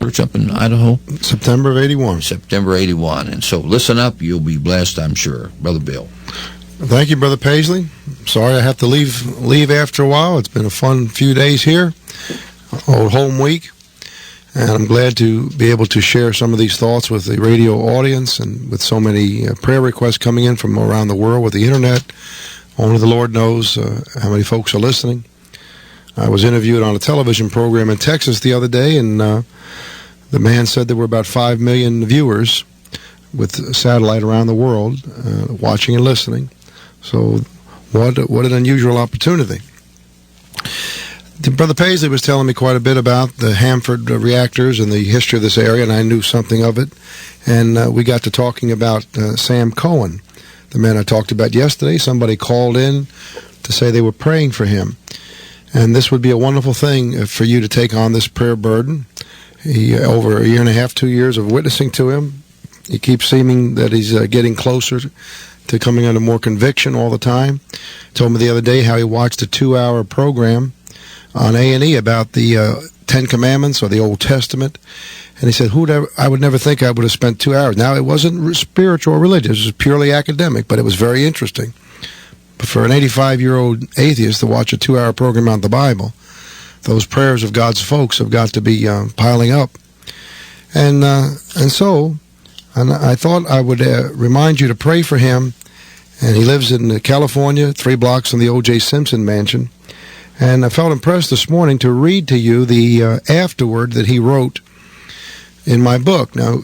church up in Idaho? September of 81. September 81. And so listen up. You'll be blessed, I'm sure. Brother Bill. Thank you, Brother Paisley. Sorry I have to leave after a while. It's been a fun few days here, old home week, and I'm glad to be able to share some of these thoughts with the radio audience and with so many prayer requests coming in from around the world with the internet. Only the Lord knows how many folks are listening. I was interviewed on a television program in Texas the other day, and the man said there were about 5 million viewers with satellite around the world watching and listening. So what an unusual opportunity. Brother Paisley was telling me quite a bit about the Hanford reactors and the history of this area, and I knew something of it. And we got to talking about Sam Cohen, the man I talked about yesterday. Somebody called in to say they were praying for him. And this would be a wonderful thing for you to take on this prayer burden. Over a year and a half, 2 years of witnessing to him, he keeps seeming that he's getting closer to coming under more conviction all the time. Told me the other day how he watched a 2-hour program on A&E about the 10 Commandments or the Old Testament. And he said, I would never think I would have spent 2 hours. Now, it wasn't spiritual or religious. It was purely academic, but it was very interesting. But for an 85-year-old atheist to watch a 2-hour program on the Bible, those prayers of God's folks have got to be piling up. And I thought I would remind you to pray for him. And he lives in California, 3 blocks from the O.J. Simpson mansion. And I felt impressed this morning to read to you the afterword that he wrote in my book. Now,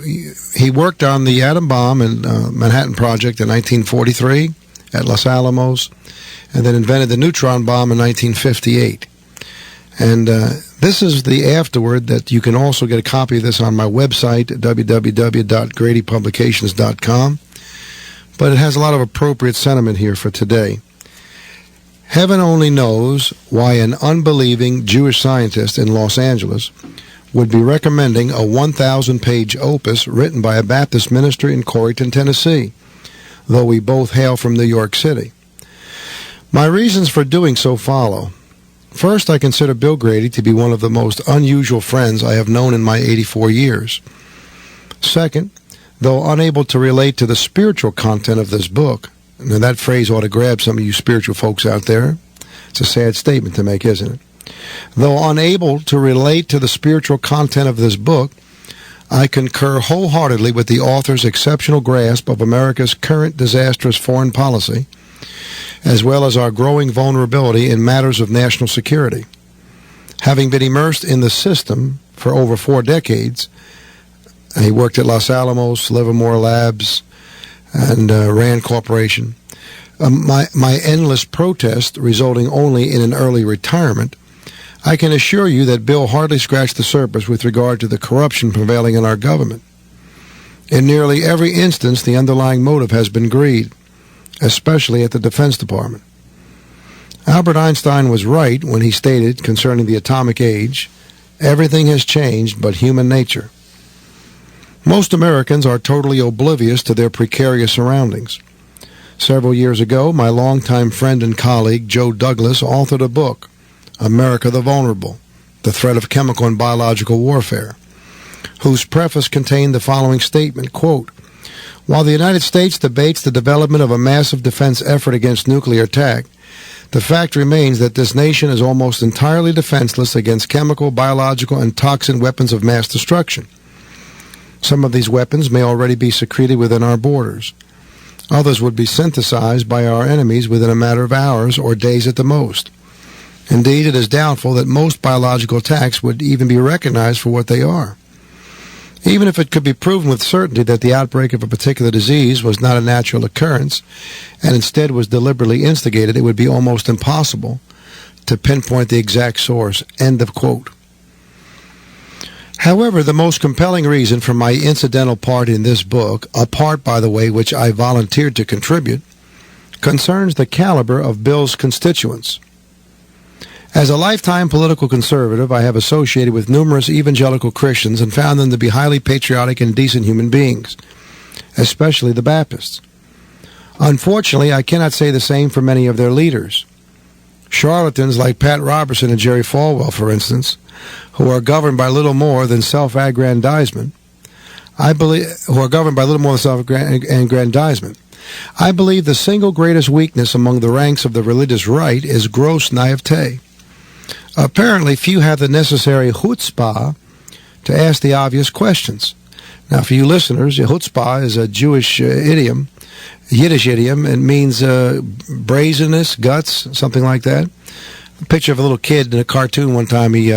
he worked on the atom bomb and Manhattan Project in 1943 at Los Alamos, and then invented the neutron bomb in 1958. And this is the afterword that you can also get a copy of this on my website, www.gradypublications.com. But it has a lot of appropriate sentiment here for today. Heaven only knows why an unbelieving Jewish scientist in Los Angeles would be recommending a 1,000-page opus written by a Baptist minister in Corryton, Tennessee, though we both hail from New York City. My reasons for doing so follow. First, I consider Bill Grady to be one of the most unusual friends I have known in my 84 years. Second, though unable to relate to the spiritual content of this book, and that phrase ought to grab some of you spiritual folks out there. It's a sad statement to make, isn't it? Though unable to relate to the spiritual content of this book, I concur wholeheartedly with the author's exceptional grasp of America's current disastrous foreign policy, as well as our growing vulnerability in matters of national security. Having been immersed in the system for over 4 decades, he worked at Los Alamos, Livermore Labs, and Rand Corporation. My endless protest resulting only in an early retirement, I can assure you that Bill hardly scratched the surface with regard to the corruption prevailing in our government. In nearly every instance, the underlying motive has been greed, especially at the Defense Department. Albert Einstein was right when he stated concerning the atomic age, everything has changed but human nature. Most Americans are totally oblivious to their precarious surroundings. Several years ago, my longtime friend and colleague, Joe Douglas, authored a book, America the Vulnerable, The Threat of Chemical and Biological Warfare, whose preface contained the following statement, quote, while the United States debates the development of a massive defense effort against nuclear attack, the fact remains that this nation is almost entirely defenseless against chemical, biological, and toxin weapons of mass destruction. Some of these weapons may already be secreted within our borders. Others would be synthesized by our enemies within a matter of hours or days at the most. Indeed, it is doubtful that most biological attacks would even be recognized for what they are. Even if it could be proven with certainty that the outbreak of a particular disease was not a natural occurrence and instead was deliberately instigated, it would be almost impossible to pinpoint the exact source. End of quote. However, the most compelling reason for my incidental part in this book, a part, by the way, which I volunteered to contribute, concerns the caliber of Bill's constituents. As a lifetime political conservative, I have associated with numerous evangelical Christians and found them to be highly patriotic and decent human beings, especially the Baptists. Unfortunately, I cannot say the same for many of their leaders. Charlatans like Pat Robertson and Jerry Falwell, for instance, who are governed by little more than self-aggrandizement. I believe the single greatest weakness among the ranks of the religious right is gross naivete. Apparently, few have the necessary chutzpah to ask the obvious questions. Now, for you listeners, chutzpah is a Jewish idiom, Yiddish idiom. It means brazenness, guts, something like that. A picture of a little kid in a cartoon one time. He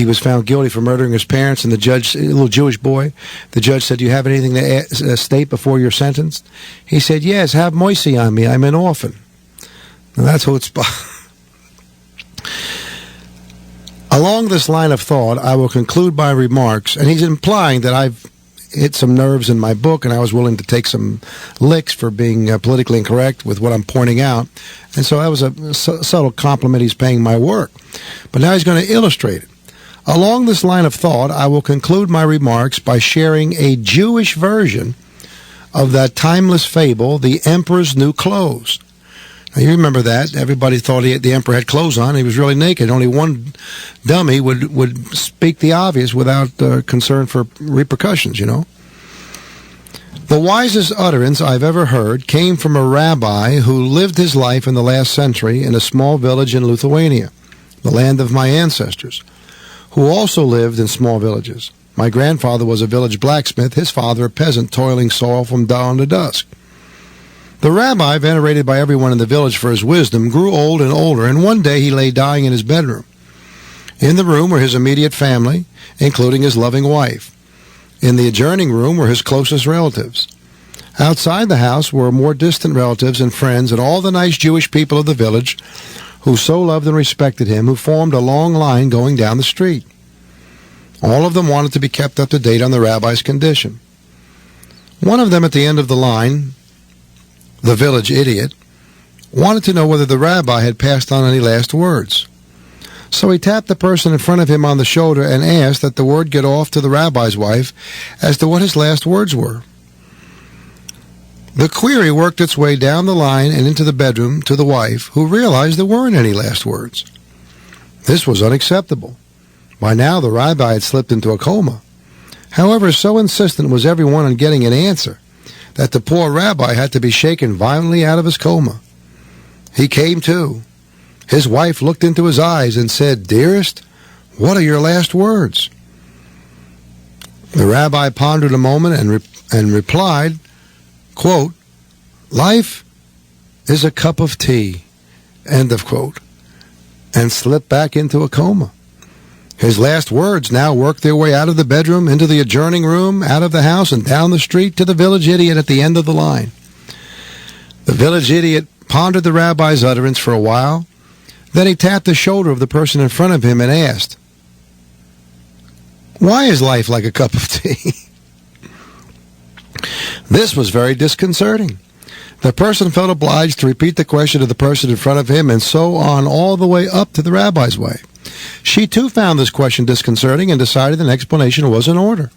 was found guilty for murdering his parents, and the judge, a little Jewish boy, the judge said, "Do you have anything to state before you're sentenced?" He said, "Yes, have mercy on me. I'm an orphan." Now, that's chutzpah. Along this line of thought, I will conclude my remarks, and he's implying that I've hit some nerves in my book, and I was willing to take some licks for being politically incorrect with what I'm pointing out. And so that was a subtle compliment he's paying my work. But now he's going to illustrate it. Along this line of thought, I will conclude my remarks by sharing a Jewish version of that timeless fable, The Emperor's New Clothes. Now, you remember that. Everybody thought the emperor had clothes on. He was really naked. Only one dummy would speak the obvious without concern for repercussions, you know. The wisest utterance I've ever heard came from a rabbi who lived his life in the last century in a small village in Lithuania, the land of my ancestors, who also lived in small villages. My grandfather was a village blacksmith, his father a peasant toiling soil from dawn to dusk. The rabbi, venerated by everyone in the village for his wisdom, grew old and older, and one day he lay dying in his bedroom. In the room were his immediate family, including his loving wife. In the adjoining room were his closest relatives. Outside the house were more distant relatives and friends and all the nice Jewish people of the village who so loved and respected him, who formed a long line going down the street. All of them wanted to be kept up to date on the rabbi's condition. One of them at the end of the line, the village idiot, wanted to know whether the rabbi had passed on any last words. So he tapped the person in front of him on the shoulder and asked that the word get off to the rabbi's wife as to what his last words were. The query worked its way down the line and into the bedroom to the wife, who realized there weren't any last words. This was unacceptable. By now the rabbi had slipped into a coma. However, so insistent was everyone on getting an answer that the poor rabbi had to be shaken violently out of his coma. He came to. His wife looked into his eyes and said, "Dearest, what are your last words?" The rabbi pondered a moment and replied, quote, "Life is a cup of tea," end of quote, and slipped back into a coma. His last words now worked their way out of the bedroom, into the adjoining room, out of the house, and down the street to the village idiot at the end of the line. The village idiot pondered the rabbi's utterance for a while. Then he tapped the shoulder of the person in front of him and asked, "Why is life like a cup of tea?" This was very disconcerting. The person felt obliged to repeat the question to the person in front of him, and so on all the way up to the rabbi's wife. She too found this question disconcerting and decided an explanation was in order.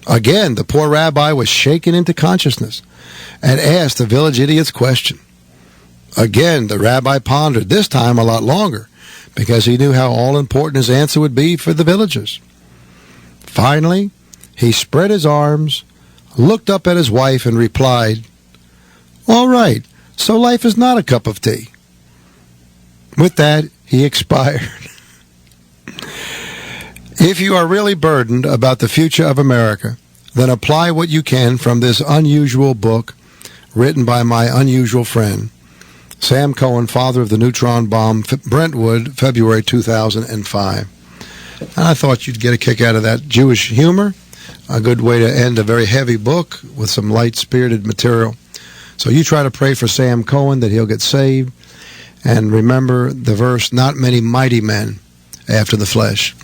Again, the poor rabbi was shaken into consciousness and asked the village idiot's question. Again, the rabbi pondered, this time a lot longer, because he knew how all-important his answer would be for the villagers. Finally, he spread his arms, looked up at his wife, and replied, "All right, so life is not a cup of tea." With that, he expired. If you are really burdened about the future of America, then apply what you can from this unusual book written by my unusual friend, Sam Cohen, father of the neutron bomb, Brentwood, February 2005. And I thought you'd get a kick out of that Jewish humor, a good way to end a very heavy book with some light-spirited material. So you try to pray for Sam Cohen that he'll get saved, and remember the verse, "Not many mighty men after the flesh."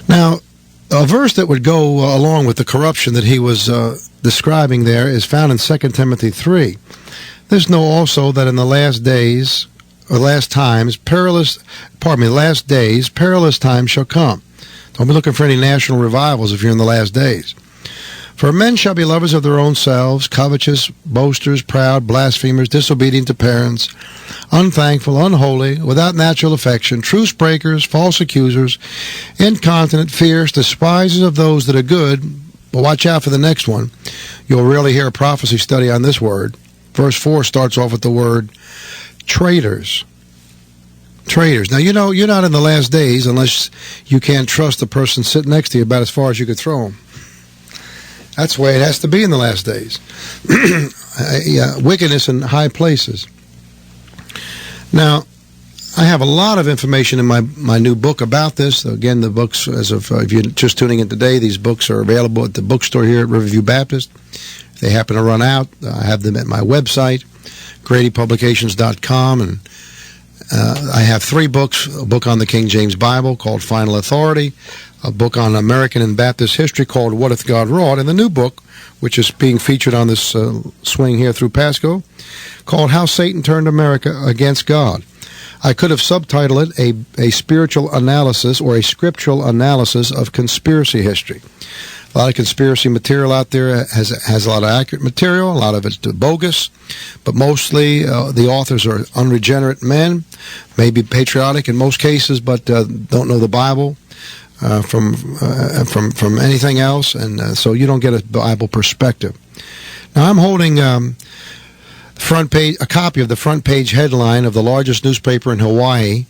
Now, a verse that would go along with the corruption that he was describing there is found in 2 Timothy 3. This know also that in the last days, or last days, perilous times shall come. Don't be looking for any national revivals if you're in the last days. For men shall be lovers of their own selves, covetous, boasters, proud, blasphemers, disobedient to parents, unthankful, unholy, without natural affection, truce breakers, false accusers, incontinent, fierce, despisers of those that are good. But watch out for the next one. You'll rarely hear a prophecy study on this word. Verse 4 starts off with the word traitors. Traitors. Now, you know, you're not in the last days unless you can't trust the person sitting next to you about as far as you could throw them. That's the way it has to be in the last days. Wickedness in high places. Now, I have a lot of information in my new book about this. Again, the books, as of if you're just tuning in today, these books are available at the bookstore here at Riverview Baptist. If they happen to run out, I have them at my website, GradyPublications.com, and I have 3 books: a book on the King James Bible called Final Authority, a book on American and Baptist history called What Hath God Wrought, and the new book, which is being featured on this swing here through Pasco, called How Satan Turned America Against God. I could have subtitled it a spiritual analysis or a scriptural analysis of conspiracy history. A lot of conspiracy material out there has a lot of accurate material, a lot of it's bogus, but mostly the authors are unregenerate men, maybe patriotic in most cases, but don't know the Bible from anything else, and so you don't get a Bible perspective. Now, I'm holding a copy of the front page headline of the largest newspaper in Hawaii,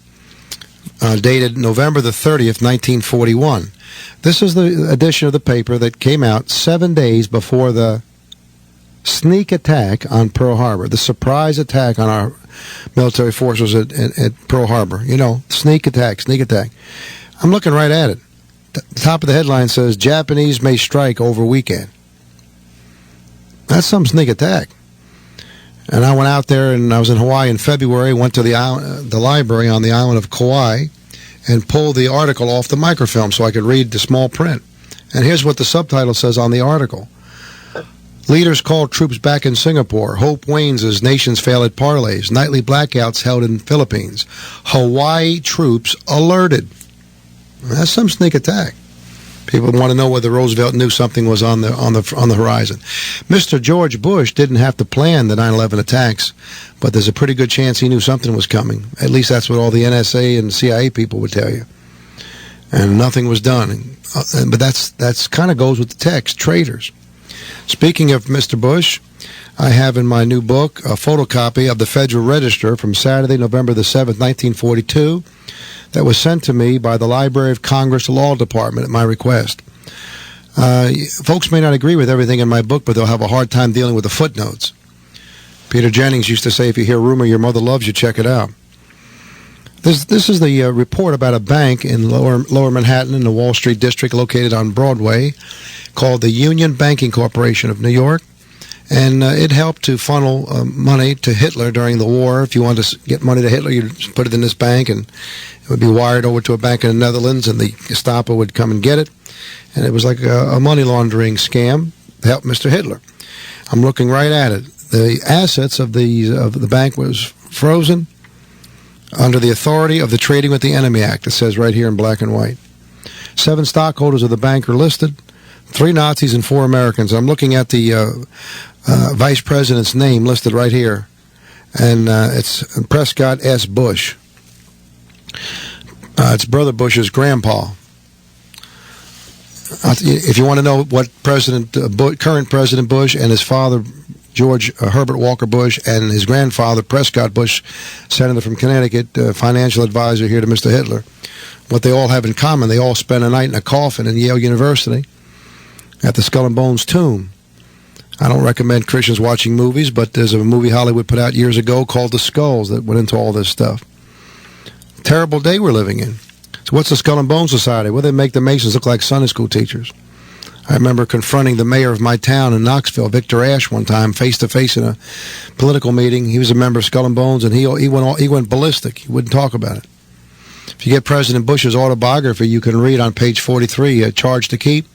dated November the 30th, 1941. This is the edition of the paper that came out 7 days before the sneak attack on Pearl Harbor, the surprise attack on our military forces at Pearl Harbor. You know, sneak attack. I'm looking right at it. The top of the headline says, Japanese may strike over weekend. That's some sneak attack. And I went out there, and I was in Hawaii in February, went to the library on the island of Kauai, and pulled the article off the microfilm so I could read the small print. And here's what the subtitle says on the article. Leaders call troops back in Singapore. Hope wanes as nations fail at parlays. Nightly blackouts held in Philippines. Hawaii troops alerted. That's some sneak attack. People want to know whether Roosevelt knew something was on the horizon. Mr. George Bush didn't have to plan the 9/11 attacks, but there's a pretty good chance he knew something was coming. At least that's what all the NSA and CIA people would tell you. And nothing was done. But that's kind of goes with the text, traitors. Speaking of Mr. Bush, I have in my new book a photocopy of the Federal Register from Saturday, November the 7th, 1942, that was sent to me by the Library of Congress Law Department at my request. Folks may not agree with everything in my book, but they'll have a hard time dealing with the footnotes. Peter Jennings used to say, if you hear a rumor your mother loves you, check it out. This is the report about a bank in lower Manhattan in the Wall Street district located on Broadway called the Union Banking Corporation of New York. And it helped to funnel money to Hitler during the war. If you wanted to get money to Hitler, you'd put it in this bank, and it would be wired over to a bank in the Netherlands, and the Gestapo would come and get it. And it was like a money laundering scam to help Mr. Hitler. I'm looking right at it. The assets of the bank was frozen under the authority of the Trading with the Enemy Act. It says right here in black and white. 7 stockholders of the bank are listed. 3 Nazis and 4 Americans. I'm looking at the vice president's name listed right here, and it's Prescott S. Bush. It's Brother Bush's grandpa. If you want to know what current President Bush and his father, George Herbert Walker Bush, and his grandfather, Prescott Bush, senator from Connecticut, financial advisor here to Mr. Hitler, what they all have in common, they all spent a night in a coffin in Yale University at the Skull and Bones tomb. I don't recommend Christians watching movies, but there's a movie Hollywood put out years ago called The Skulls that went into all this stuff. Terrible day we're living in. So what's the Skull and Bones Society? Well, they make the Masons look like Sunday school teachers. I remember confronting the mayor of my town in Knoxville, Victor Ashe, one time, face-to-face in a political meeting. He was a member of Skull and Bones, and he went ballistic. He wouldn't talk about it. If you get President Bush's autobiography, you can read on page 43, A Charge to Keep.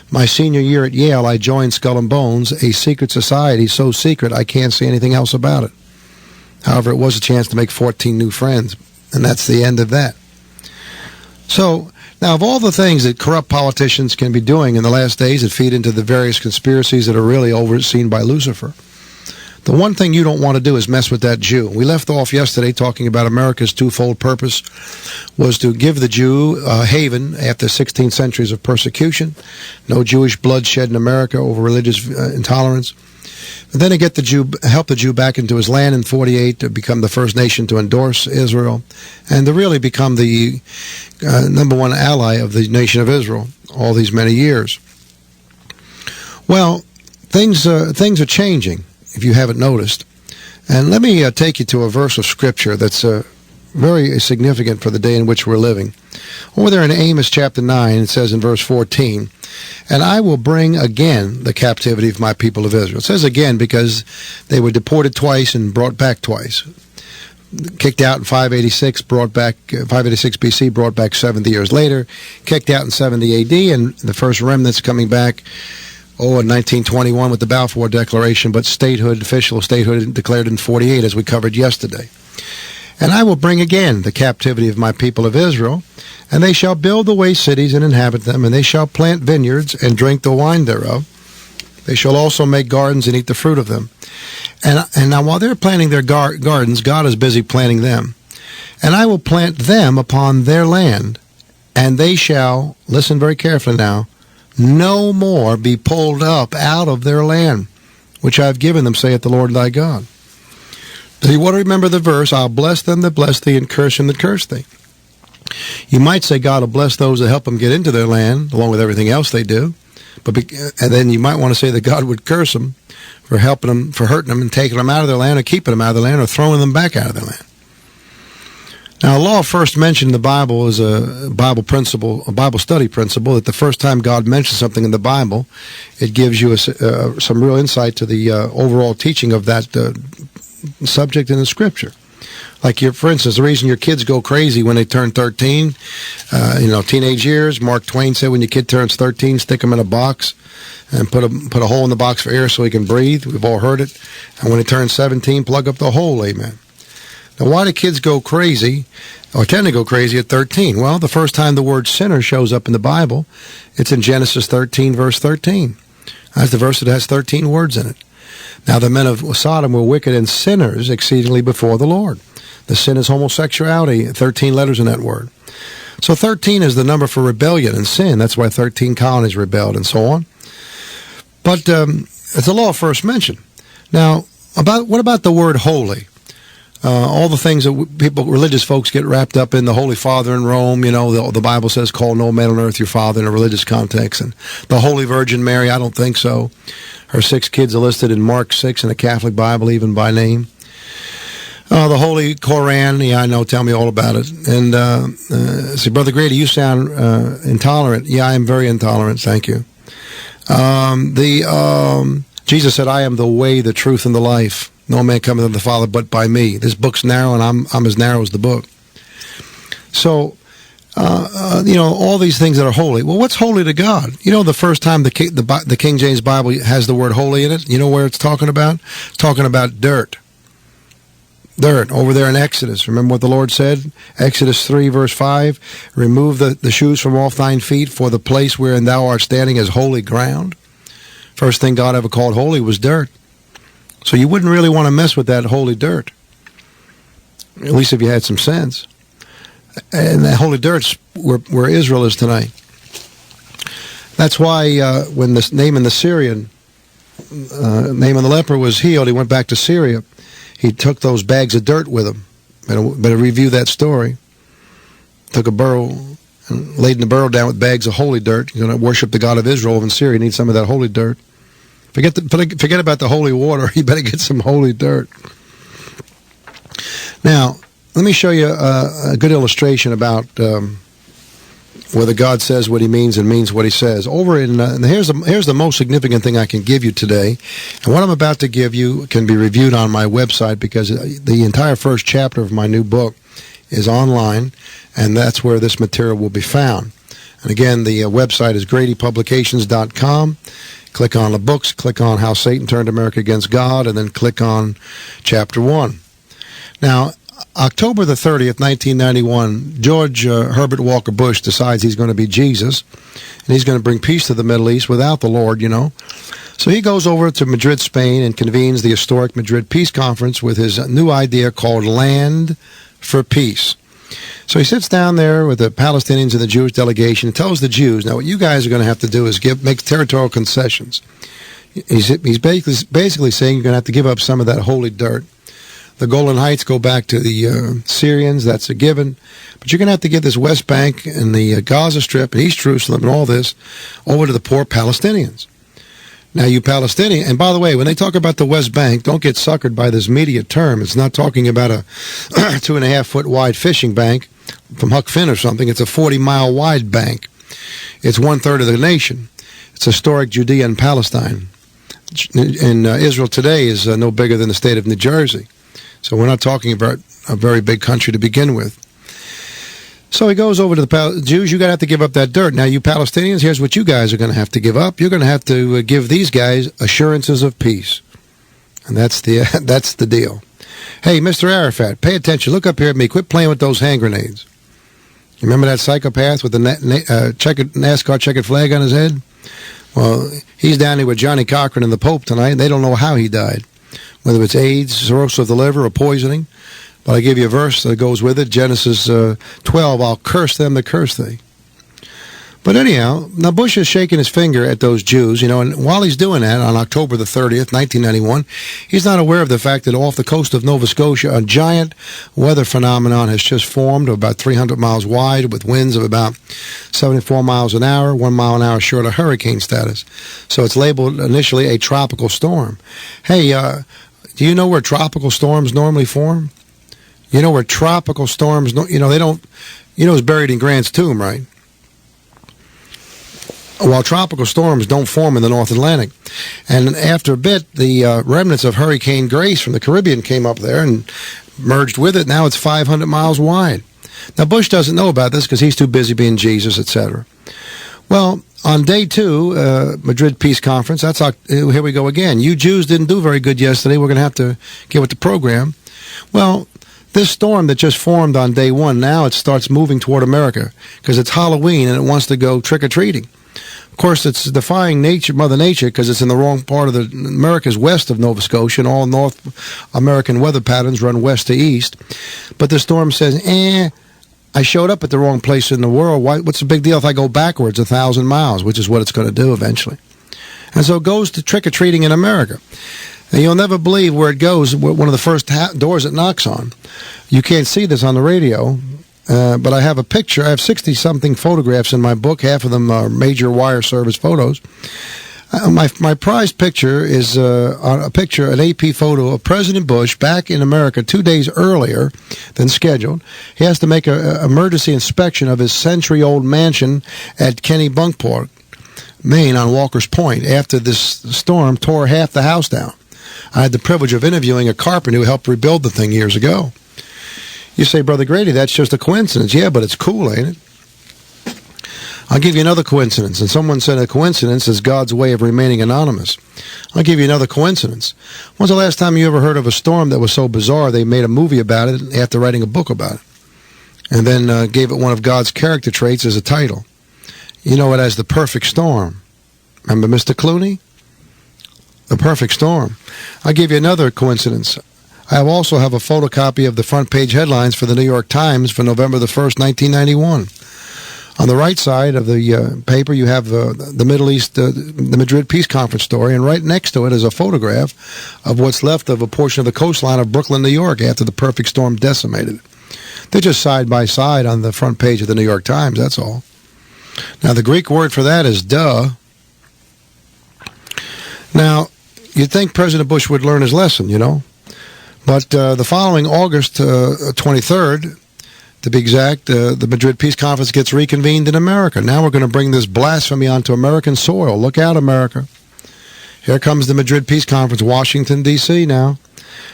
My senior year at Yale, I joined Skull and Bones, a secret society so secret I can't say anything else about it. However, it was a chance to make 14 new friends, and that's the end of that. So, Now, of all the things that corrupt politicians can be doing in the last days that feed into the various conspiracies that are really overseen by Lucifer, the one thing you don't want to do is mess with that Jew. We left off yesterday talking about America's twofold purpose was to give the Jew a haven after 16 centuries of persecution, no Jewish blood shed in America over religious intolerance. And then to get the Jew, help the Jew back into his land in 48 to become the first nation to endorse Israel, and to really become the number one ally of the nation of Israel all these many years. Well, things are changing, if you haven't noticed. And let me take you to a verse of Scripture that's very significant for the day in which we're living. Over there in Amos chapter 9, it says in verse 14, "And I will bring again the captivity of my people of Israel." It says again because they were deported twice and brought back twice. Kicked out in 586, brought back 586 BC, brought back 70 years later. Kicked out in 70 AD, and the first remnants coming back in 1921 with the Balfour Declaration, but official statehood declared in 48, as we covered yesterday. "And I will bring again the captivity of my people of Israel, and they shall build the waste cities and inhabit them, and they shall plant vineyards and drink the wine thereof. They shall also make gardens and eat the fruit of them." And now while they're planting their gardens, God is busy planting them. "And I will plant them upon their land, and they shall," listen very carefully now, "no more be pulled up out of their land, which I have given them, saith the Lord thy God." Do you want to remember the verse, "I'll bless them that bless thee, and curse them that curse thee"? You might say God will bless those that help them get into their land, along with everything else they do. And then you might want to say that God would curse them for helping them, for hurting them and taking them out of their land, or keeping them out of their land, or throwing them back out of their land. Now, a law first mentioned in the Bible is a Bible principle, a Bible study principle, that the first time God mentions something in the Bible, it gives you some real insight to the overall teaching of that subject in the Scripture. Like, for instance, the reason your kids go crazy when they turn 13, teenage years, Mark Twain said when your kid turns 13, stick them in a box and put a hole in the box for air so he can breathe. We've all heard it. And when he turns 17, plug up the hole, amen. Now, why do kids go crazy, or tend to go crazy at 13? Well, the first time the word sinner shows up in the Bible, it's in Genesis 13, verse 13. That's the verse that has 13 words in it. "Now the men of Sodom were wicked and sinners exceedingly before the Lord." The sin is homosexuality, 13 letters in that word. So 13 is the number for rebellion and sin. That's why 13 colonies rebelled and so on. But it's a law first mentioned. Now, what about the word holy? All the things that religious folks get wrapped up in, the Holy Father in Rome, the Bible says, "Call no man on earth your father," in a religious context. And the Holy Virgin Mary, I don't think so. Her 6 kids are listed in Mark 6 in the Catholic Bible, even by name. The Holy Koran, yeah, I know, tell me all about it. And say, "Brother Grady, you sound intolerant." Yeah, I am very intolerant, thank you. Jesus said, "I am the way, the truth, and the life. No man cometh unto the Father but by me." This book's narrow, and I'm as narrow as the book. So, all these things that are holy. Well, what's holy to God? The first time the King James Bible has the word holy in it, you know where it's talking about? It's talking about dirt. Dirt, over there in Exodus. Remember what the Lord said? Exodus 3, verse 5, "Remove the shoes from off thine feet, for the place wherein thou art standing is holy ground." First thing God ever called holy was dirt. So you wouldn't really want to mess with that holy dirt, at least if you had some sense. And that holy dirt's where Israel is tonight. That's why when the Naaman the Syrian, Naaman the leper was healed, he went back to Syria. He took those bags of dirt with him. Better review that story. Took a burrow and laid the burrow down with bags of holy dirt. You're going to worship the God of Israel over in Syria. You need some of that holy dirt. Forget about the holy water. You better get some holy dirt. Now, let me show you a good illustration about whether God says what he means and means what he says. Over in here's the most significant thing I can give you today. And what I'm about to give you can be reviewed on my website, because the entire first chapter of my new book is online, and that's where this material will be found. And again, the website is gradypublications.com. Click on the books, click on How Satan Turned America Against God, and then click on Chapter 1. Now, October the 30th, 1991, George Herbert Walker Bush decides he's going to be Jesus, and he's going to bring peace to the Middle East without the Lord, you know. So he goes over to Madrid, Spain, and convenes the historic Madrid Peace Conference with his new idea called Land for Peace. So he sits down there with the Palestinians and the Jewish delegation and tells the Jews, now what you guys are going to have to do is make territorial concessions. He's basically saying you're going to have to give up some of that holy dirt. The Golan Heights go back to the Syrians, that's a given. But you're going to have to give this West Bank and the Gaza Strip and East Jerusalem and all this over to the poor Palestinians. Now, you Palestinians, and by the way, when they talk about the West Bank, don't get suckered by this media term. It's not talking about a 2.5-foot wide fishing bank from Huck Finn or something. It's a 40-mile wide bank. It's 1/3 of the nation. It's historic Judea and Palestine. And Israel today is no bigger than the state of New Jersey. So we're not talking about a very big country to begin with. So he goes over to the Jews, you're going to have to give up that dirt. Now, you Palestinians, here's what you guys are going to have to give up. You're going to have to give these guys assurances of peace. And that's the deal. Hey, Mr. Arafat, pay attention. Look up here at me. Quit playing with those hand grenades. You remember that psychopath with the NASCAR checkered flag on his head? Well, he's down here with Johnny Cochran and the Pope tonight, and they don't know how he died. Whether it's AIDS, cirrhosis of the liver, or poisoning. But I give you a verse that goes with it, Genesis 12, I'll curse them that curse thee. But anyhow, now Bush is shaking his finger at those Jews, you know, and while he's doing that on October the 30th, 1991, he's not aware of the fact that off the coast of Nova Scotia, a giant weather phenomenon has just formed, about 300 miles wide, with winds of about 74 miles an hour, 1 mile an hour short of hurricane status. So it's labeled initially a tropical storm. Hey, do you know where tropical storms normally form? You know where tropical storms, you know, they don't, you know, it's buried in Grant's tomb, right? While tropical storms don't form in the North Atlantic. And after a bit, the remnants of Hurricane Grace from the Caribbean came up there and merged with it. Now it's 500 miles wide. Now, Bush doesn't know about this because he's too busy being Jesus, etc. Well, on day 2, Madrid Peace Conference, here we go again. You Jews didn't do very good yesterday. We're going to have to get with the program. Well, this storm that just formed on day 1, now it starts moving toward America because it's Halloween and it wants to go trick-or-treating. Of course, it's defying Mother Nature because it's in the wrong part of America's west of Nova Scotia, and all North American weather patterns run west to east. But the storm says, I showed up at the wrong place in the world. What's the big deal if I go backwards 1,000 miles, which is what it's going to do eventually. And so it goes to trick-or-treating in America. And you'll never believe where it goes, one of the first doors it knocks on. You can't see this on the radio, but I have a picture. I have 60-something photographs in my book. Half of them are major wire service photos. My prized picture is an AP photo of President Bush back in America 2 days earlier than scheduled. He has to make an emergency inspection of his century-old mansion at Kennebunkport, Maine, on Walker's Point, after this storm tore half the house down. I had the privilege of interviewing a carpenter who helped rebuild the thing years ago. You say, Brother Grady, that's just a coincidence. Yeah, but it's cool, ain't it? I'll give you another coincidence. And someone said a coincidence is God's way of remaining anonymous. I'll give you another coincidence. When's the last time you ever heard of a storm that was so bizarre they made a movie about it after writing a book about it? And then gave it one of God's character traits as a title. You know it as The Perfect Storm. Remember Mr. Clooney? The Perfect Storm. I'll give you another coincidence. I also have a photocopy of the front page headlines for the New York Times for November the 1st, 1991. On the right side of the paper, you have the Middle East, the Madrid Peace Conference story, and right next to it is a photograph of what's left of a portion of the coastline of Brooklyn, New York, after the perfect storm decimated it. They're just side by side on the front page of the New York Times, that's all. Now, the Greek word for that is duh. Now, you'd think President Bush would learn his lesson, you know. But the following August 23rd, to be exact, the Madrid Peace Conference gets reconvened in America. Now we're going to bring this blasphemy onto American soil. Look out, America. Here comes the Madrid Peace Conference, Washington, D.C. now.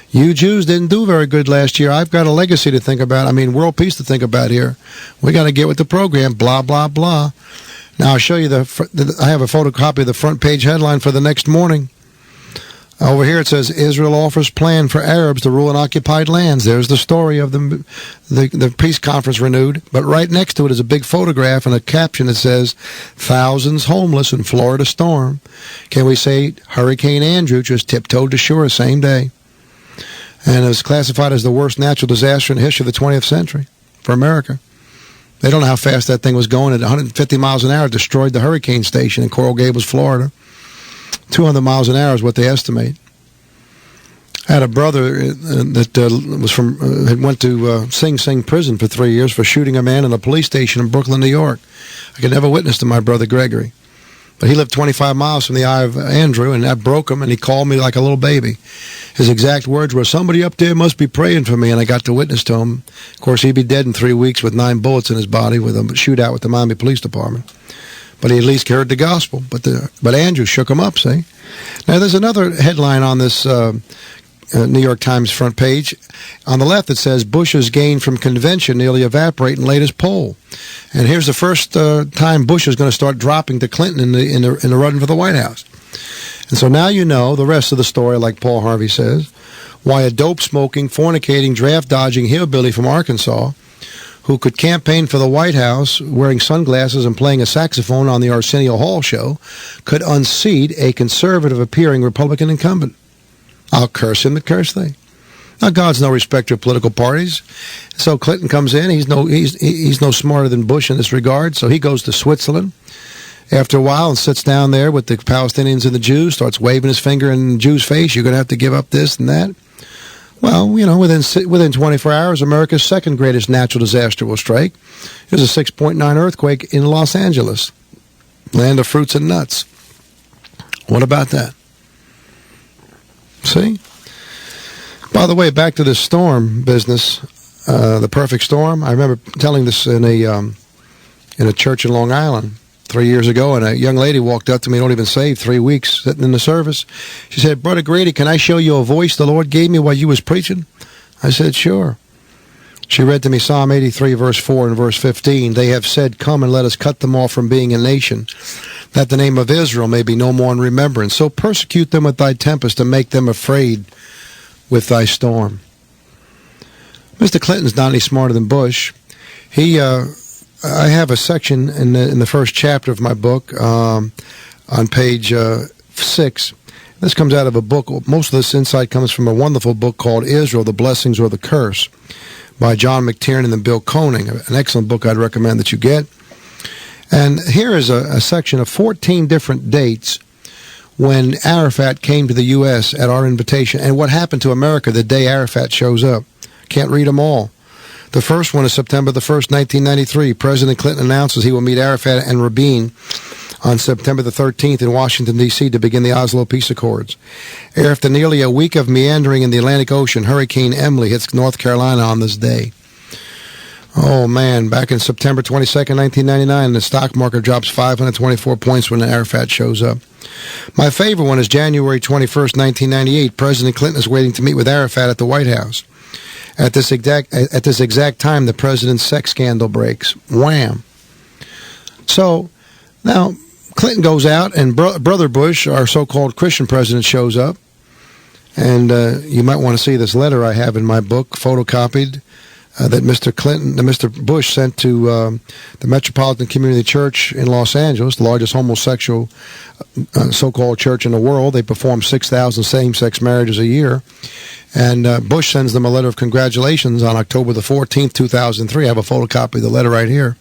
You Jews didn't do very good last year. I've got a legacy to think about. I mean, world peace to think about here. We got to get with the program, blah, blah, blah. Now I'll show you I have a photocopy of the front page headline for the next morning. Over here it says, Israel offers plan for Arabs to rule in occupied lands. There's the story of the peace conference renewed. But right next to it is a big photograph and a caption that says, thousands homeless in Florida storm. Can we say Hurricane Andrew just tiptoed to shore the same day? And it was classified as the worst natural disaster in the history of the 20th century for America. They don't know how fast that thing was going. At 150 miles an hour, it destroyed the hurricane station in Coral Gables, Florida. 200 miles an hour is what they estimate. I had a brother that was had went to Sing Sing prison for 3 years for shooting a man in a police station in Brooklyn, New York. I could never witness to my brother Gregory. But he lived 25 miles from the eye of Andrew, and that broke him, and he called me like a little baby. His exact words were, somebody up there must be praying for me, and I got to witness to him. Of course, he'd be dead in 3 weeks with 9 bullets in his body with a shootout with the Miami Police Department. But he at least heard the gospel. But Andrew shook him up, see? Now, there's another headline on this New York Times front page. On the left, it says, Bush's gain from convention nearly evaporate in latest poll. And here's the first time Bush is going to start dropping to Clinton in the run for the White House. And so now you know the rest of the story, like Paul Harvey says, why a dope-smoking, fornicating, draft-dodging hillbilly from Arkansas who could campaign for the White House wearing sunglasses and playing a saxophone on the Arsenio Hall show could unseat a conservative-appearing Republican incumbent. I'll curse him that curse thee. Now, God's no respecter of political parties. So Clinton comes in. He's no smarter than Bush in this regard. So he goes to Switzerland after a while and sits down there with the Palestinians and the Jews, starts waving his finger in the Jews' face. You're going to have to give up this and that. Well, you know, within 24 hours, America's second greatest natural disaster will strike. There's a 6.9 earthquake in Los Angeles, land of fruits and nuts. What about that? See? By the way, back to this storm business, the perfect storm. I remember telling this in a church in Long Island 3 years ago, and a young lady walked up to me, don't even saved, 3 weeks, sitting in the service. She said, Brother Grady, can I show you a voice the Lord gave me while you was preaching? I said, sure. She read to me Psalm 83, verse 4 and verse 15. They have said, come and let us cut them off from being a nation, that the name of Israel may be no more in remembrance. So persecute them with thy tempest and make them afraid with thy storm. Mr. Clinton's not any smarter than Bush. I have a section in the first chapter of my book on page 6. This comes out of a book. Most of this insight comes from a wonderful book called Israel, the Blessings or the Curse, by John McTiernan and Bill Koenig, an excellent book I'd recommend that you get. And here is a section of 14 different dates when Arafat came to the U.S. at our invitation, and what happened to America the day Arafat shows up. Can't read them all. The first one is September the 1st, 1993. President Clinton announces he will meet Arafat and Rabin on September the 13th in Washington, D.C. to begin the Oslo Peace Accords. After nearly a week of meandering in the Atlantic Ocean, Hurricane Emily hits North Carolina on this day. Oh, man, back in September 22nd, 1999, the stock market drops 524 points when Arafat shows up. My favorite one is January 21st, 1998. President Clinton is waiting to meet with Arafat at the White House. At this exact time, the president's sex scandal breaks. Wham! So, now, Clinton goes out, and Brother Bush, our so-called Christian president, shows up. And you might want to see this letter I have in my book, photocopied, that Mr. Bush sent to the Metropolitan Community Church in Los Angeles, the largest homosexual so-called church in the world. They perform 6,000 same-sex marriages a year. And Bush sends them a letter of congratulations on October the 14th, 2003. I have a photocopy of the letter right here.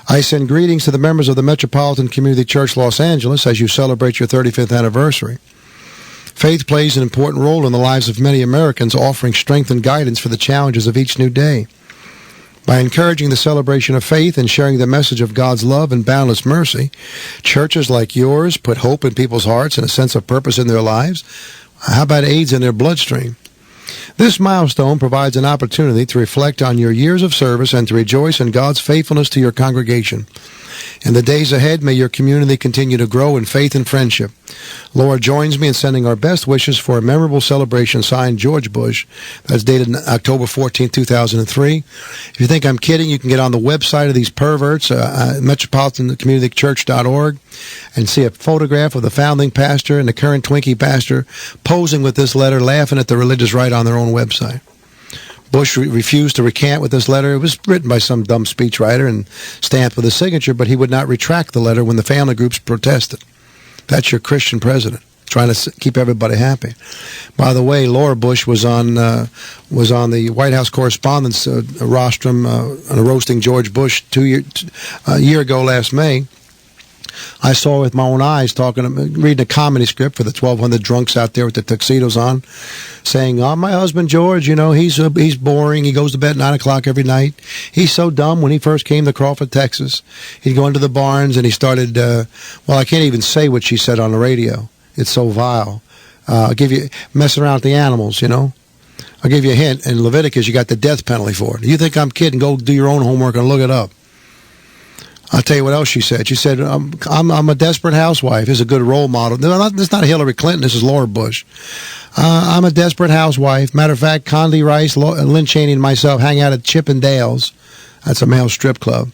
I send greetings to the members of the Metropolitan Community Church Los Angeles as you celebrate your 35th anniversary. Faith plays an important role in the lives of many Americans, offering strength and guidance for the challenges of each new day. By encouraging the celebration of faith and sharing the message of God's love and boundless mercy, churches like yours put hope in people's hearts and a sense of purpose in their lives. How about AIDS in their bloodstream? This milestone provides an opportunity to reflect on your years of service and to rejoice in God's faithfulness to your congregation. In the days ahead, may your community continue to grow in faith and friendship. Laura joins me in sending our best wishes for a memorable celebration signed George Bush. That's dated October 14, 2003. If you think I'm kidding, you can get on the website of these perverts, metropolitancommunitychurch.org, and see a photograph of the founding pastor and the current Twinkie pastor posing with this letter, laughing at the religious right on their own website. Bush refused to recant with this letter. It was written by some dumb speechwriter and stamped with a signature, but he would not retract the letter when the family groups protested. That's your Christian president, trying to keep everybody happy. By the way, Laura Bush was on the White House Correspondents' rostrum roasting George Bush a year ago last May. I saw with my own eyes reading a comedy script for the 1,200 drunks out there with the tuxedos on, saying, "Oh, my husband George, he's boring. He goes to bed at 9 o'clock every night. He's so dumb. When he first came to Crawford, Texas, he'd go into the barns and he started, I can't even say what she said on the radio. It's so vile. I'll give you, messing around with the animals, I'll give you a hint. In Leviticus, you got the death penalty for it. You think I'm kidding? Go do your own homework and look it up." I'll tell you what else she said. She said, I'm a desperate housewife. This is a good role model. This is not Hillary Clinton. This is Laura Bush. I'm a desperate housewife. Matter of fact, Condi Rice, Lynn Cheney, and myself hang out at Chippendales. That's a male strip club.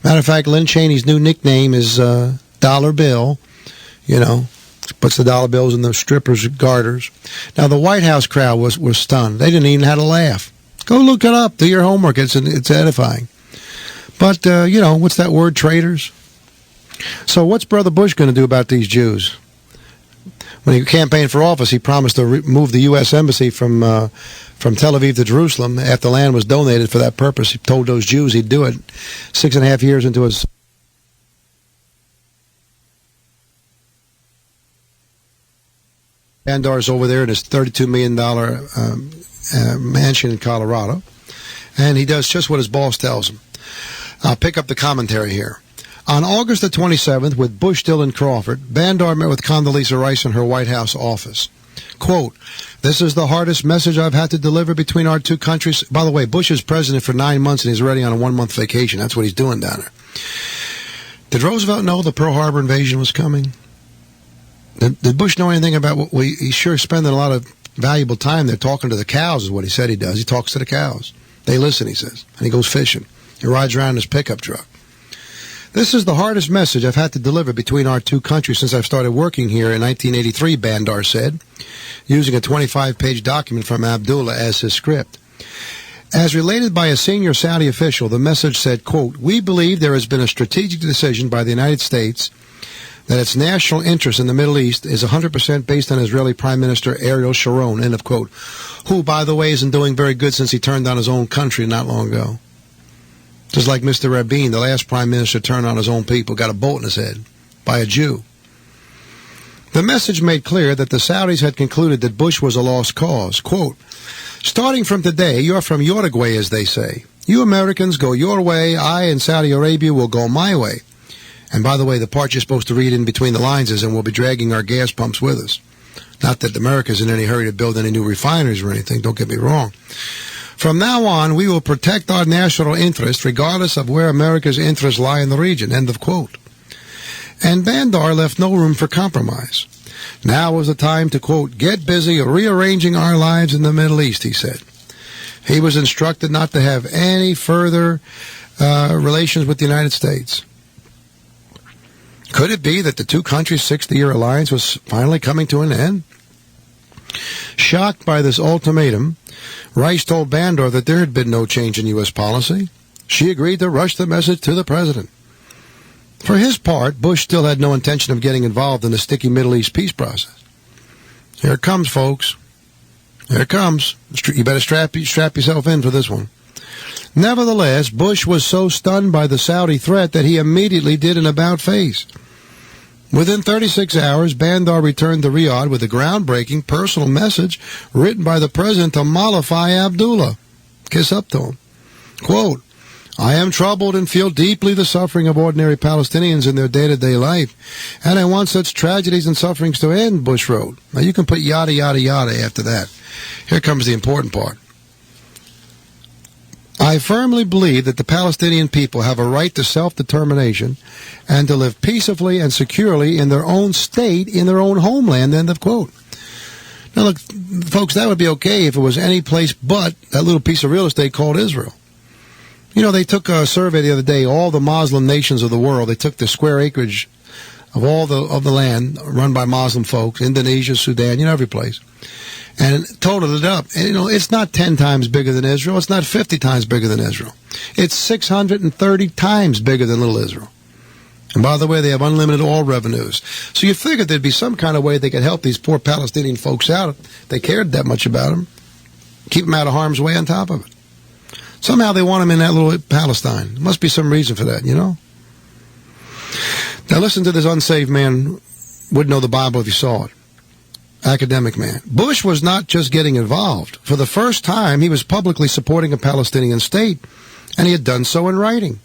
Matter of fact, Lynn Cheney's new nickname is Dollar Bill. Puts the dollar bills in the strippers' garters. Now, the White House crowd was stunned. They didn't even have to laugh. Go look it up. Do your homework. It's edifying. But, what's that word, traitors? So what's Brother Bush going to do about these Jews? When he campaigned for office, he promised to move the U.S. Embassy from Tel Aviv to Jerusalem after land was donated for that purpose. He told those Jews he'd do it. 6.5 years into his... Bandar's over there in his $32 million mansion in Colorado. And he does just what his boss tells him. I'll pick up the commentary here. On August the 27th, with Bush still in Crawford, Bandar met with Condoleezza Rice in her White House office. Quote, "This is the hardest message I've had to deliver between our two countries." By the way, Bush is president for 9 months and he's already on a 1-month vacation. That's what he's doing down there. Did Roosevelt know the Pearl Harbor invasion was coming? Did Bush know anything about what he's sure spending a lot of valuable time there talking to the cows is what he said he does. He talks to the cows. They listen, he says, and he goes fishing. He rides around in his pickup truck. "This is the hardest message I've had to deliver between our two countries since I've started working here in 1983, Bandar said, using a 25-page document from Abdullah as his script. As related by a senior Saudi official, the message said, quote, "We believe there has been a strategic decision by the United States that its national interest in the Middle East is 100% based on Israeli Prime Minister Ariel Sharon," end of quote, who, by the way, isn't doing very good since he turned on his own country not long ago. Just like Mr. Rabin, the last prime minister turned on his own people, got a bolt in his head by a Jew. The message made clear that the Saudis had concluded that Bush was a lost cause. Quote, "Starting from today, you're from Uruguay, as they say. You Americans go your way, I and Saudi Arabia will go my way." And by the way, the part you're supposed to read in between the lines is, "and we'll be dragging our gas pumps with us." Not that America's in any hurry to build any new refineries or anything, don't get me wrong. "From now on, we will protect our national interest regardless of where America's interests lie in the region," end of quote. And Bandar left no room for compromise. "Now was the time to, quote, get busy rearranging our lives in the Middle East," he said. He was instructed not to have any further relations with the United States. Could it be that the two countries' 60-year alliance was finally coming to an end? Shocked by this ultimatum, Rice told Bandar that there had been no change in U.S. policy. She agreed to rush the message to the president. For his part, Bush still had no intention of getting involved in the sticky Middle East peace process. Here it comes, folks. Here it comes. You better strap yourself in for this one. Nevertheless, Bush was so stunned by the Saudi threat that he immediately did an about-face. Within 36 hours, Bandar returned to Riyadh with a groundbreaking personal message written by the president to mollify Abdullah. Kiss up to him. Quote, "I am troubled and feel deeply the suffering of ordinary Palestinians in their day-to-day life, and I want such tragedies and sufferings to end," Bush wrote. Now you can put yada, yada, yada after that. Here comes the important part. I firmly believe that the Palestinian people have a right to self-determination and to live peacefully and securely in their own state, in their own homeland, end of quote. Now, look, folks, that would be okay if it was any place but that little piece of real estate called Israel. You know, they took a survey the other day, all the Muslim nations of the world. They took the square acreage of all the land run by Muslim folks, Indonesia, Sudan, you know, every place, and totaled it up. And, you know, it's not 10 times bigger than Israel. It's not 50 times bigger than Israel. It's 630 times bigger than little Israel. And by the way, they have unlimited oil revenues. So you figured there'd be some kind of way they could help these poor Palestinian folks out if they cared that much about them. Keep them out of harm's way on top of it. Somehow they want them in that little Palestine. There must be some reason for that, you know? Now listen to this unsaved man. Wouldn't know the Bible if he saw it. Academic man. Bush was not just getting involved. For the first time, he was publicly supporting a Palestinian state, and he had done so in writing.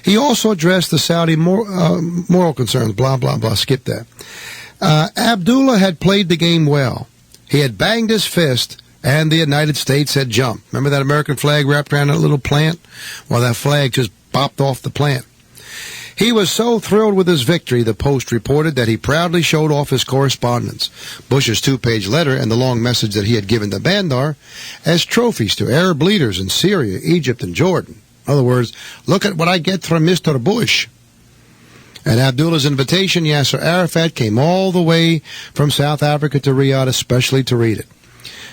He also addressed the Saudi moral concerns, blah, blah, blah. Skip that. Abdullah had played the game well. He had banged his fist, and the United States had jumped. Remember that American flag wrapped around that little plant? Well, that flag just bopped off the plant. He was so thrilled with his victory, the Post reported, that he proudly showed off his correspondence, Bush's 2-page letter and the long message that he had given to Bandar, as trophies to Arab leaders in Syria, Egypt, and Jordan. In other words, look at what I get from Mr. Bush. At Abdullah's invitation, Yasser Arafat came all the way from South Africa to Riyadh, especially to read it.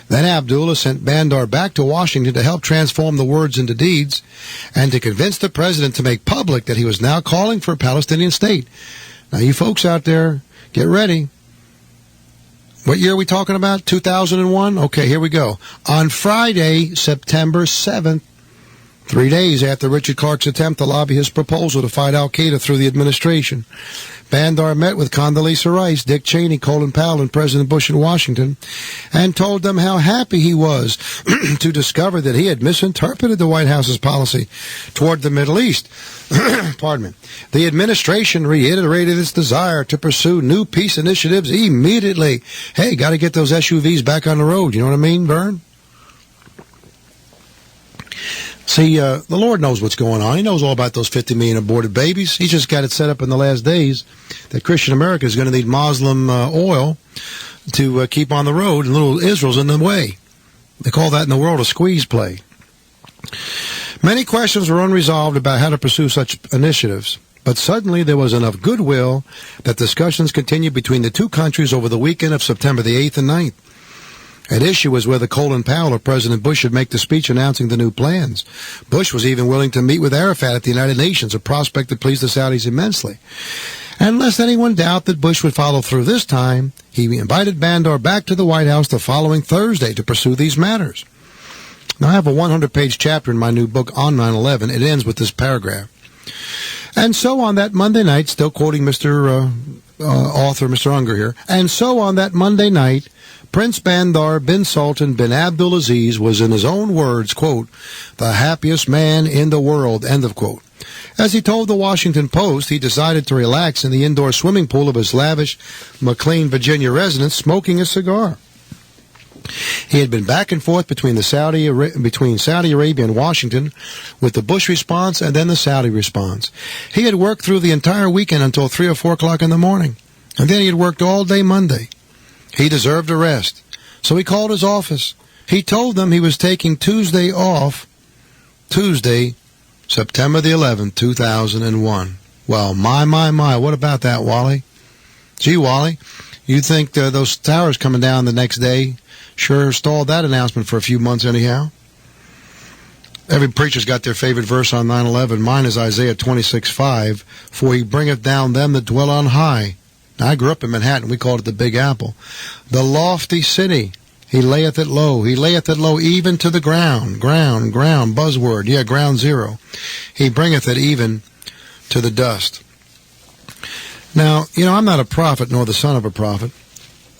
Then Abdullah sent Bandar back to Washington to help transform the words into deeds and to convince the president to make public that he was now calling for a Palestinian state. Now, you folks out there, get ready. What year are we talking about? 2001? Okay, here we go. On Friday, September 7th, 3 days after Richard Clark's attempt to lobby his proposal to fight al-Qaeda through the administration, Bandar met with Condoleezza Rice, Dick Cheney, Colin Powell, and President Bush in Washington and told them how happy he was to discover that he had misinterpreted the White House's policy toward the Middle East. Pardon me. The administration reiterated its desire to pursue new peace initiatives immediately. Hey, got to get those SUVs back on the road. You know what I mean, Vern? See, the Lord knows what's going on. He knows all about those 50 million aborted babies. He just got it set up in the last days that Christian America is going to need Muslim oil to keep on the road, and little Israel's in the way. They call that in the world a squeeze play. Many questions were unresolved about how to pursue such initiatives, but suddenly there was enough goodwill that discussions continued between the two countries over the weekend of September the 8th and 9th. At issue was whether Colin Powell or President Bush should make the speech announcing the new plans. Bush was even willing to meet with Arafat at the United Nations, a prospect that pleased the Saudis immensely. And lest anyone doubt that Bush would follow through this time, he invited Bandar back to the White House the following Thursday to pursue these matters. Now, I have a 100-page chapter in my new book on 9/11. It ends with this paragraph. And so on that Monday night, still quoting Mr. Author, Mr. Unger here, and so on that Monday night, Prince Bandar bin Sultan bin Abdulaziz was, in his own words, quote, the happiest man in the world, end of quote. As he told the Washington Post, he decided to relax in the indoor swimming pool of his lavish McLean, Virginia residence, smoking a cigar. He had been back and forth between Saudi Arabia and Washington with the Bush response and then the Saudi response. He had worked through the entire weekend until 3 or 4 o'clock in the morning, and then he had worked all day Monday. He deserved a rest, so he called his office. He told them he was taking Tuesday off, Tuesday, September the 11th, 2001. Well, my, what about that, Wally? Gee, Wally, you think those towers coming down the next day sure stalled that announcement for a few months anyhow? Every preacher's got their favorite verse on 9/11. Mine is Isaiah 26:5, for he bringeth down them that dwell on high. Now, I grew up in Manhattan. We called it the Big Apple. The lofty city. He layeth it low. He layeth it low even to the ground. Ground, buzzword. Yeah, ground zero. He bringeth it even to the dust. Now, you know, I'm not a prophet nor the son of a prophet,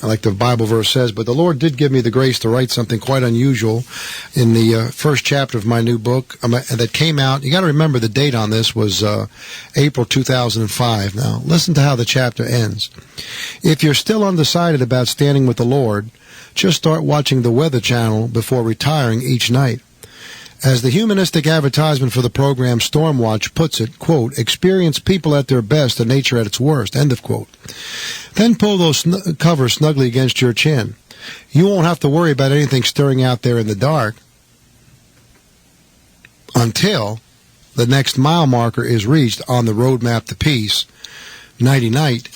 like the Bible verse says, but the Lord did give me the grace to write something quite unusual in the first chapter of my new book that came out. You got to remember the date on this was April 2005. Now, listen to how the chapter ends. If you're still undecided about standing with the Lord, just start watching the Weather Channel before retiring each night. As the humanistic advertisement for the program Stormwatch puts it, quote, experience people at their best and nature at its worst, end of quote. Then pull those covers snugly against your chin. You won't have to worry about anything stirring out there in the dark until the next mile marker is reached on the roadmap to peace, nighty-night.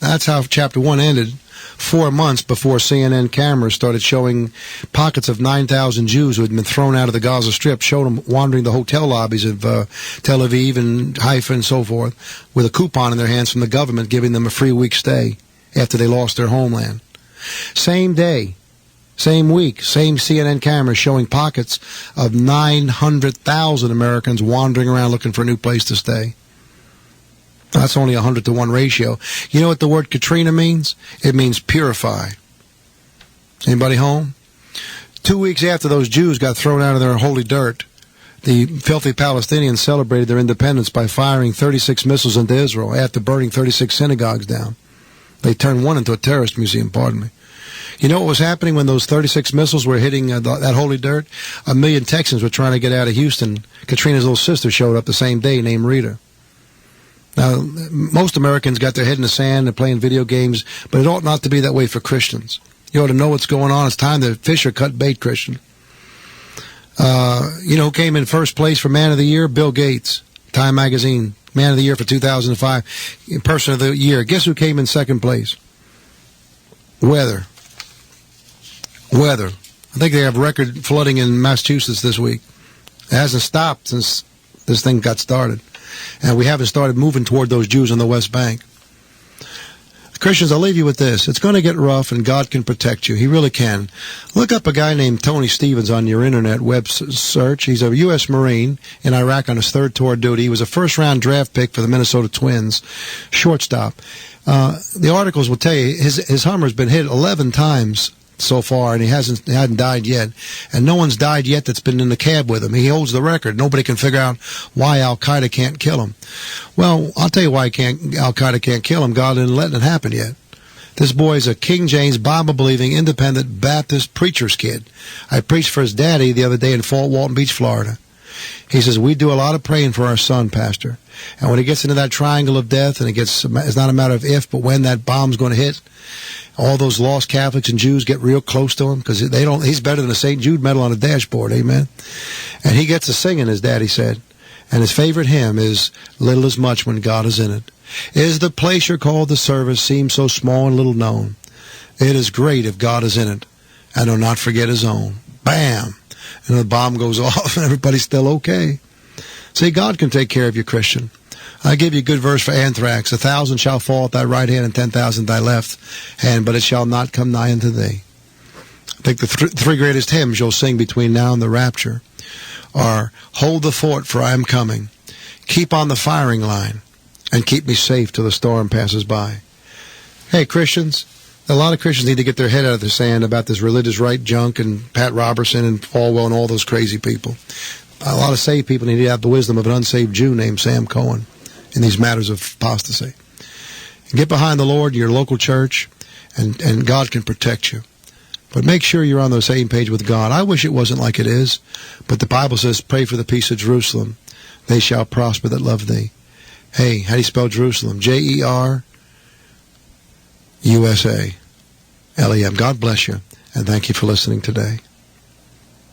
That's how Chapter 1 ended, 4 months before CNN cameras started showing pockets of 9,000 Jews who had been thrown out of the Gaza Strip, showed them wandering the hotel lobbies of Tel Aviv and Haifa and so forth, with a coupon in their hands from the government giving them a free week stay after they lost their homeland. Same day, same week, same CNN cameras showing pockets of 900,000 Americans wandering around looking for a new place to stay. That's only a 100-to-1 ratio. You know what the word Katrina means? It means purify. Anybody home? 2 weeks after those Jews got thrown out of their holy dirt, the filthy Palestinians celebrated their independence by firing 36 missiles into Israel after burning 36 synagogues down. They turned one into a terrorist museum, pardon me. You know what was happening when those 36 missiles were hitting that holy dirt? 1 million Texans were trying to get out of Houston. Katrina's little sister showed up the same day, named Rita. Now, most Americans got their head in the sand and playing video games, but it ought not to be that way for Christians. You ought to know what's going on. It's time to fish or cut bait, Christian. You know who came in first place for Man of the Year? Bill Gates, Time Magazine, Man of the Year for 2005, Person of the Year. Guess who came in second place? Weather. I think they have record flooding in Massachusetts this week. It hasn't stopped since this thing got started. And we haven't started moving toward those Jews on the West Bank. Christians, I'll leave you with this. It's going to get rough, and God can protect you. He really can. Look up a guy named Tony Stevens on your internet web search. He's a U.S. Marine in Iraq on his third tour of duty. He was a first-round draft pick for the Minnesota Twins, shortstop. The articles will tell you his Hummer's been hit 11 times so far, and he hadn't died yet. And no one's died yet that's been in the cab with him. He holds the record. Nobody can figure out why Al-Qaeda can't kill him. Well, I'll tell you why Al-Qaeda can't kill him. God didn't let it happen yet. This boy is a King James, Bible-believing, independent Baptist preacher's kid. I preached for his daddy the other day in Fort Walton Beach, Florida. He says, we do a lot of praying for our son, Pastor. And when he gets into that triangle of death, and it's not a matter of if, but when that bomb's going to hit, all those lost Catholics and Jews get real close to him because he's better than a St. Jude medal on a dashboard, amen? And he gets to singing, his daddy said. And his favorite hymn is Little is Much When God is in It. Is the place you're called to service seem so small and little known? It is great if God is in it, and will not forget his own. Bam! And the bomb goes off, and everybody's still okay. See, God can take care of you, Christian. I give you a good verse for anthrax. 1,000 shall fall at thy right hand, and 10,000 at thy left hand, but it shall not come nigh unto thee. I think the three greatest hymns you'll sing between now and the rapture are Hold the Fort, for I am coming, Keep on the Firing Line, and Keep me safe till the storm passes by. Hey, Christians, a lot of Christians need to get their head out of the sand about this religious right junk and Pat Robertson and Falwell and all those crazy people. A lot of saved people need to have the wisdom of an unsaved Jew named Sam Cohen in these matters of apostasy. Get behind the Lord in your local church, and God can protect you. But make sure you're on the same page with God. I wish it wasn't like it is, but the Bible says, pray for the peace of Jerusalem. They shall prosper that love thee. Hey, how do you spell Jerusalem? J-E-R-U-S-A-L-E-M. God bless you, and thank you for listening today.